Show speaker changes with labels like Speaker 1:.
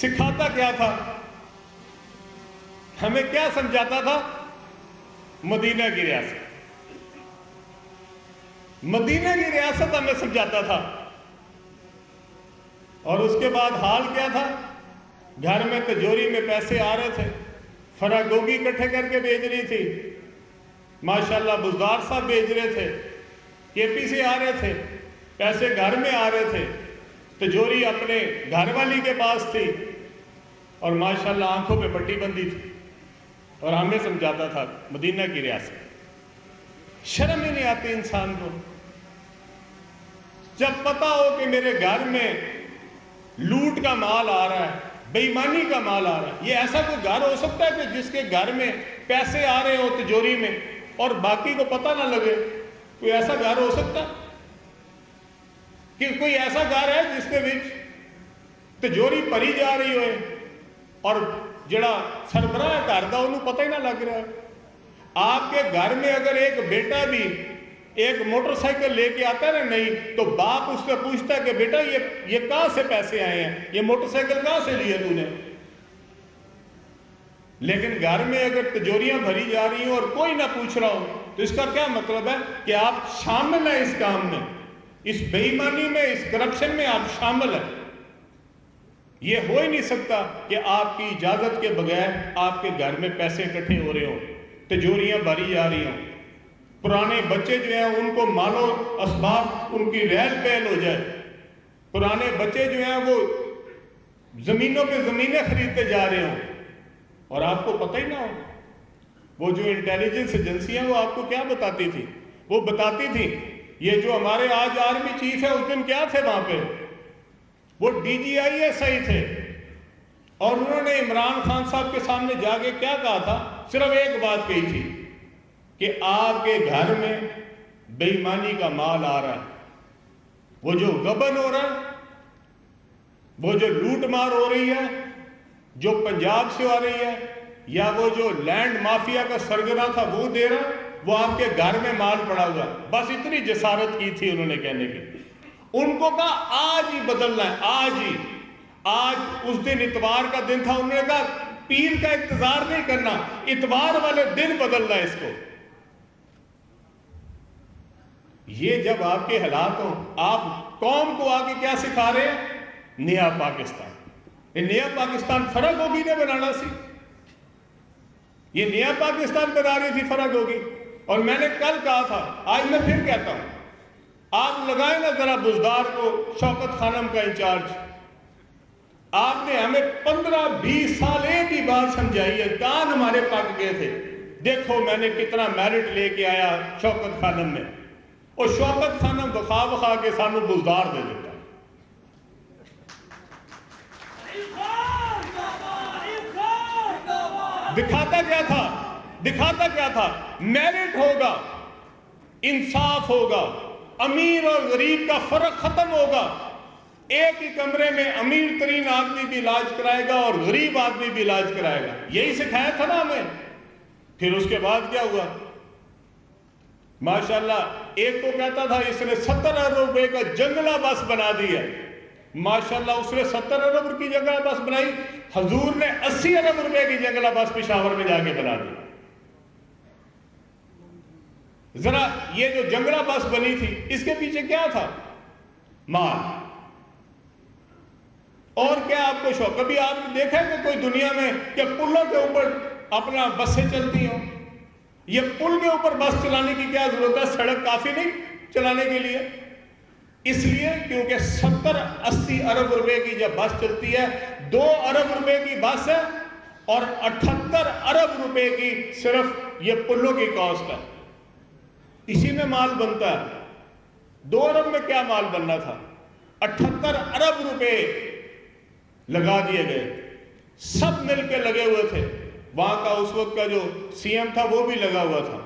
Speaker 1: سکھاتا کیا تھا؟ ہمیں کیا سمجھاتا تھا؟ مدینہ کی ریاست، مدینہ کی ریاست ہمیں سمجھاتا تھا۔ اور اس کے بعد حال کیا تھا؟ گھر میں تجوری میں پیسے آ رہے تھے، فراگوگی اکٹھے کر کے بھیج رہی تھی، ماشاءاللہ بزدار صاحب بھیج رہے تھے، کے پی سے آ رہے تھے، پیسے گھر میں آ رہے تھے، تجوری اپنے گھر والی کے پاس تھی، اور ماشاءاللہ آنکھوں پہ پٹی بندی تھی، اور ہمیں سمجھاتا تھا مدینہ کی ریاست۔ شرم ہی نہیں آتی انسان کو؟ جب پتا ہو کہ میرے گھر میں لوٹ کا مال آ رہا ہے، بے ایمانی کا مال آ رہا ہے، یہ ایسا کوئی گھر ہو سکتا ہے کہ جس کے گھر میں پیسے آ رہے ہو تجوری میں اور باقی کو پتہ نہ لگے؟ کوئی ایسا گھر ہو سکتا ہے کہ کوئی ایسا گھر ہے جس کے وچ تجوری بھری جا رہی ہوئے اور جڑا سربراہ گھر دا انہوں پتہ ہی نہ لگ رہا ہے؟ آپ کے گھر میں اگر ایک بیٹا بھی ایک موٹر سائیکل لے کے آتا ہے نا نہیں، تو باپ اس سے پوچھتا ہے کہ بیٹا یہ کہاں سے پیسے آئے ہیں، یہ موٹر سائیکل کہاں سے لیے تو نے؟ لیکن گھر میں اگر تجوریاں بھری جا رہی ہیں اور کوئی نہ پوچھ رہا ہو، تو اس کا کیا مطلب ہے؟ کہ آپ شامل ہیں اس کام میں، اس بے ایمانی میں، اس کرپشن میں آپ شامل ہیں۔ یہ ہو ہی نہیں سکتا کہ آپ کی اجازت کے بغیر آپ کے گھر میں پیسے اکٹھے ہو رہے ہوں، تجوریاں بھری جا رہی ہوں، پرانے بچے جو ہیں ان کو مال و اسباب ان کی ریل پہل ہو جائے، پرانے بچے جو ہیں وہ زمینوں پہ زمینیں خریدتے جا رہے ہوں، اور آپ کو پتہ ہی نہ ہو۔ وہ جو انٹیلیجنس ایجنسیاں وہ آپ کو کیا بتاتی تھی؟ وہ بتاتی تھی، یہ جو ہمارے آج آرمی چیف ہے اس دن کیا تھے وہاں پہ؟ وہ D G I S I تھے، اور انہوں نے عمران خان صاحب کے سامنے جا کے کیا کہا تھا؟ صرف ایک بات کہی تھی کہ آپ کے گھر میں بے ایمانی کا مال آ رہا ہے، وہ جو غبن ہو رہا ہے، وہ جو لوٹ مار ہو رہی ہے، جو پنجاب سے آ رہی ہے، یا وہ جو لینڈ مافیا کا سرگنا تھا وہ دے رہا ہے، وہ آپ کے گھر میں مال پڑا ہوا ہے۔ بس اتنی جسارت کی تھی انہوں نے کہنے کی۔ ان کو کہا آج ہی بدلنا ہے، آج ہی، آج اس دن اتوار کا دن تھا، انہوں نے کہا پیر کا انتظار نہیں کرنا، اتوار والے دن بدلنا ہے اس کو۔ یہ جب آپ کے حالات ہوں، آپ قوم کو آگے کیا سکھا رہے ہیں؟ نیا پاکستان۔ یہ نیا پاکستان فراگوگی نے بنانا سی، یہ نیا پاکستان بنا رہی تھی فراگوگی۔ اور میں نے کل کہا تھا، آج میں پھر کہتا ہوں، آپ لگائیں نا ذرا بزدار کو شوکت خانم کا انچارج۔ آپ نے ہمیں 15-20 سال ایک ہی بات سمجھائی ہے، کان ہمارے پک گئے تھے، دیکھو میں نے کتنا میرٹ لے کے آیا شوکت خانم میں، اور شوکت خانم بخا بخا کے سانو بزدار دے دیتا۔ دکھاتا کیا تھا؟ دکھاتا کیا تھا؟ میرٹ ہوگا، انصاف ہوگا، امیر اور غریب کا فرق ختم ہوگا، ایک ہی کمرے میں امیر ترین آدمی بھی علاج کرائے گا اور غریب آدمی بھی علاج کرائے گا۔ یہی سکھایا تھا نا ہمیں۔ پھر اس کے بعد کیا ہوا؟ ماشاءاللہ ایک تو کہتا تھا اس نے 70 ارب روپے کا جنگلہ بس بنا دی ہے، ماشاءاللہ اس نے 70 ارب کی جنگلہ بس بنائی، حضور نے 80 ارب روپے کی جنگلہ بس پشاور میں جا کے بنا دی۔ ذرا یہ جو جنگلہ بس بنی تھی اس کے پیچھے کیا تھا؟ مال۔ اور کیا آپ کو شوق؟ کبھی آپ نے دیکھا ہے کہ کوئی دنیا میں کہ پلوں کے اوپر اپنا بسیں چلتی ہوں؟ یہ پل کے اوپر بس چلانے کی کیا ضرورت ہے؟ سڑک کافی نہیں چلانے کے لیے؟ اس لیے کیونکہ 70-80 ارب روپے کی جب بس چلتی ہے، 2 ارب روپے کی بس ہے اور 78 ارب روپے کی صرف یہ پلوں کی کاسٹ ہے، اسی میں مال بنتا ہے۔ 2 ارب میں کیا مال بننا تھا؟ 78 ارب روپے لگا دیے گئے، سب مل کے لگے ہوئے تھے۔ وہاں کا اس وقت کا جو سی ایم تھا وہ بھی لگا ہوا تھا،